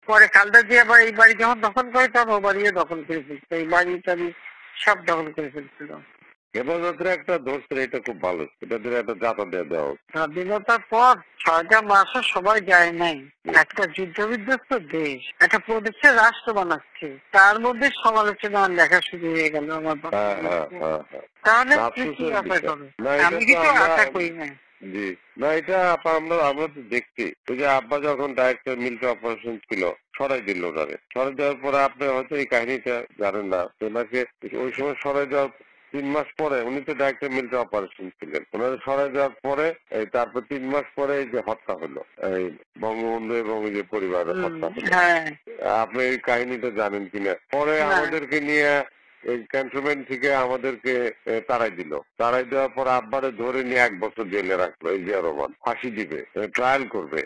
পরে খালদা জিয়া আবার এই বাড়ি যখন দখল করে তখন ও বাড়িও দখল করে ফেলছিল, এই বাড়ি টাড়ি সব দখল করে ফেলছিল। হেফাজতের একটা ধরছে, এটা খুব ভালো, এটা দিয়ে একটা জাতা দিয়ে দেওয়া উচিত। স্বাধীনতার পর 6টা মাসও সবাই যায় নাই। একটা যুদ্ধ বিধ্বস্ত দেশ একটা প্রদেশে রাষ্ট্র বানাচ্ছে, তার মধ্যে সমালোচনা লেখা শুরু হয়ে গেল আমার। তাহলে কি আশা করবে? আমি কিছু আশা করি না। জি না, এটা আমরা তো দেখছি, ওই যে আব্বা যখন ডাইরেক্টর মিলিটারি অপারেশন ছিল সরাই দিল ওনারে, সরাই দেওয়ার পরে আপনি হয়তো এই কাহিনীটা জানেন না, ওনাকে ওই সময় সরাই দেওয়ার 3 মাস পরে, উনি তো ডাইরেক্টর মিলিটারি অপারেশন ছিলেন, ওনারা সরাই দেওয়ার পরে তারপর 3 মাস পরে এই যে হত্যা হলো, এই বঙ্গবন্ধু এবং ওই যে পরিবারের হত্যা হলো। আপনি এই কাহিনীটা জানেন কিনা? পরে আমাদেরকে নিয়ে এই ক্যান্টনমেন্ট থেকে আমাদেরকে তাড়াই দিল, তাড়াই দেওয়ার পর আব্বারে ধরে নিয়ে 1 বছর জেলে রাখলো, এই জিয়া রহমান ফাঁসি দিবে, ট্রায়াল করবে,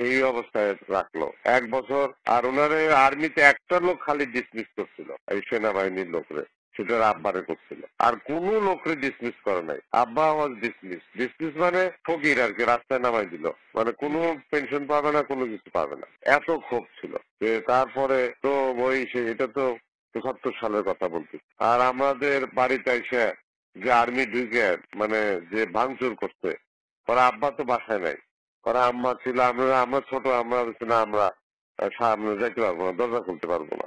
এই অবস্থায় রাখলো 1 বছর। আর ওনারে আর্মিতে একটা লোক খালি ডিসমিস করছিল, এই সেনাবাহিনীর লোকরে, সেটা আব্বারে করছিল, আর কোন লোকরে ডিসমিস করে নাই। আব্বা ওয়াজ ডিসমিস মানে ফকির আর কি, রাস্তায় নামাই দিল, মানে কোনো পেনশন পাবে না, কোনো কিছু পাবে না, এত ক্ষোভ ছিল। তারপরে তো ওই এটা তো ৭৭ সালের কথা বলছি। আর আমাদের বাড়িতে এসে যে আর্মি ঢুকে মানে যে ভাঙচুর করছে, ওরা আব্বা তো বাসায় নাই, ওরা আম্মা ছিল, আমরা ছোট, আমরা আমরা সামনে যাইতে পারবো না, দরজা খুলতে পারবো না।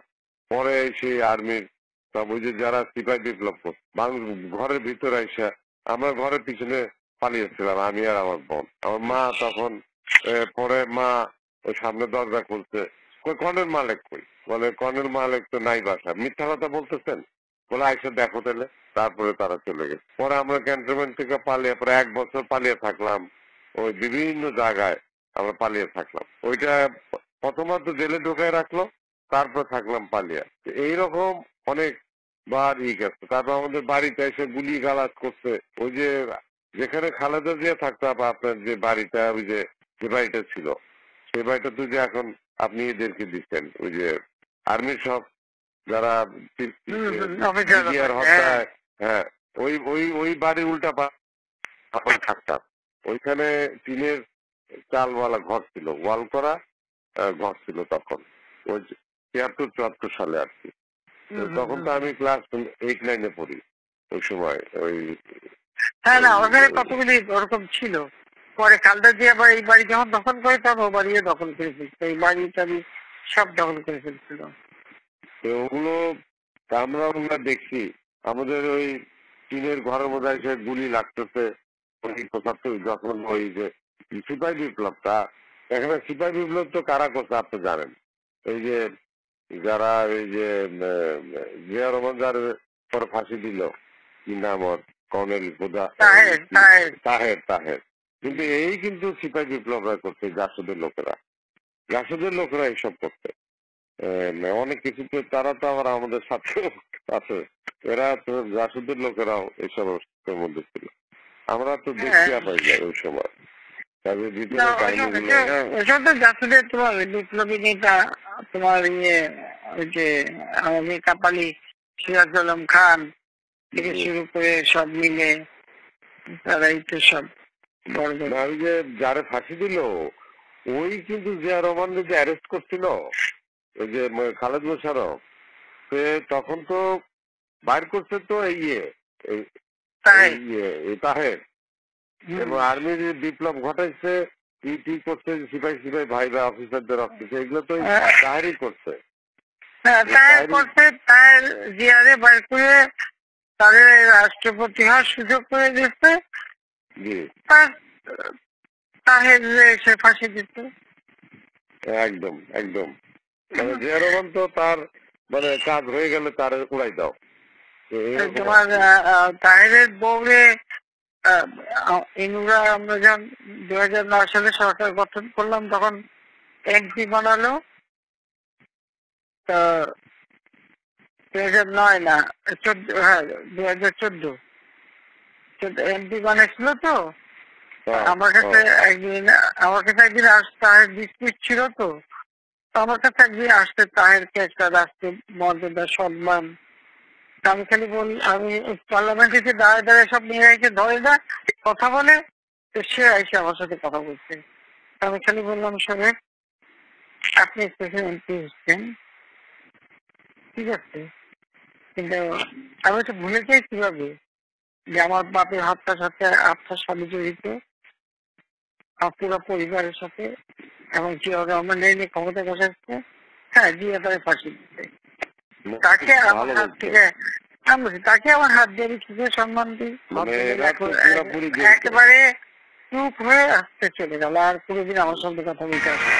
পরে সেই আর্মির সব ওই যে যারা সিপাহী বিপ্লব করছে ঘরের ভিতরে এসে, আমরা ঘরের পিছনে পালিয়েছিলাম, আমি আর আমার বোন। আমার মা তখন পরে মা ওই সামনে দরজা খুলছে, কর্নেল মালিক কই? বলে কর্নেল মালিক তো নাই বাসা। মিথ্যা কথা বলতেছেন? বলে আইসা দেখো তাহলে। তারপরে তারা চলে গেছে। পরে আমরা ক্যান্টনমেন্ট থেকে পালিয়ে পরে 1 বছর পালিয়ে থাকলাম, ওই বিভিন্ন জায়গায় আমরা পালিয়ে থাকলাম। ওইটা প্রথমত জেলে ঢোকায় রাখলো, তারপর থাকলাম পালিয়ে। এইরকম অনেক বার গেছে। তারপর আমাদের বাড়িতে এসে গুলি গালাজ করছে। ওই যে যেখানে খালেদা জিয়া থাকতো, আপনার যে বাড়িটা, ওই যে বাড়িটা ছিল, সেই বাড়িটা তো যে এখন আপনি এদেরকে দিচ্ছেন, ওই যে আর্মির সব যারা হত্যায়, হ্যাঁ, ওই ওই ওই বাড়ির উল্টা থাকতাম। ওইখানে টিনের চালওয়ালা ঘর ছিল, ওয়াল করা ঘর ছিল তখন, ওই 73-74 সালে আর কি। তখন তো আমি ক্লাস 8-9-এ পড়ি ওই সময়। ওই হ্যাঁ না, ওখানে কতগুলি ওরকম ছিল। পরে খালদা জিয়া আবার এই বাড়ি যখন দখল করে তখন ও বাড়িও দখল করে ফেলছিল, এই বাড়ি টাড়ি সব দখল করে ফেলছিল। ওগুলো আমরা দেখছি, আমাদের ওই টিনের ঘরের মধ্যে এসে গুলি লাগতেছে। 75 যখন ওই যে সিপাহী বিপ্লবটা, এখানে সিপাহী বিপ্লব তো কারা করছে আপনি জানেন? এই যে যারা এই যে জিয়া রহমান যার পরে ফাঁসি দিল, কি নাম ওর, কর্নেল তাহের। কিন্তু এই কিন্তু সিপাহী বিপ্লবরা করছে, জাসদের লোকেরা এইসব করছে অনেক কিছু। তারা তো আবার আমাদের সাথে আছে, এরা তো জাসদের লোকেরাও এইসব মধ্যে ছিল। আমরা তো দেখতে পাই যাই ওই সময় তাদের ভিতরে কাহিনীগুলো। তোমার বিপ্লবী নেতা, তোমার ওই যে আমাদের কাপালি সিরাজ আলম খান থেকে শুরু করে সব মিলে তারাই তো সব বড়। ওই যে যারা ফাঁসি দিল, ওই কিন্তু জিয়া রহমান যে অ্যারেস্ট করছিল, ওই যে খালেদ মোশাররফ, সে তখন তো বাইর করছে তো তাহের, এবং আর্মির বিপ্লব ঘটাইছে, করছে সিপাহী ভাই বা অফিসারদের অফিসে, এগুলো তো তাহেরই করছে। তার জিয়ারে বাইর করে তাদের রাষ্ট্রপতি হওয়ার সুযোগ করে দিচ্ছে, তাহের সে ফাঁসি দিচ্ছে। একদম জিয়া রহমান তো তার মানে কাজ হয়ে গেলে তার উড়াই দাও। তোমার তাহেরের বউরে ইনুরা, আমরা যখন 2009 সালে সরকার গঠন করলাম তখন এমপি বানালো। 2009 না 14, হ্যাঁ 2014 এমপি বানাইছিল তো। আমার কাছে একদিন তাহের ডিসপিউট ছিল তো, আমার কাছে একদিন আসতে তাহেরকে একটা রাষ্ট্রীয় মর্যাদা সম্মান, আমি খালি আমি পার্লামেন্টে দাঁড়ায় সব নিয়ে এসে ধরে না কথা বলে, তো সে এসে আমার সাথে কথা বলছে। আমি খালি বললাম, শোনে আপনি স্পেশাল এমপি হচ্ছেন, ঠিক আছে, কিন্তু আমি তো ভুলে যাই কিভাবে যে আমার বাপের হত্যার সাথে আপনার স্বামী জড়িত, আমার পুরো পরিবারের সাথে, এবং জিয়া রহমান নিয়ে ক্ষমতা বসাচ্ছে। হ্যাঁ, জিয়া তারা ফাঁসি দিচ্ছে, তাকে আমার হাত থেকে আমি বলছি, তাকে আমার হাত দিয়ে আমি কি করে সম্মান দিই? একেবারে চুপ হয়ে আসতে চলে গেল, আর কোনোদিন আমার সঙ্গে কথা বলতে আসে।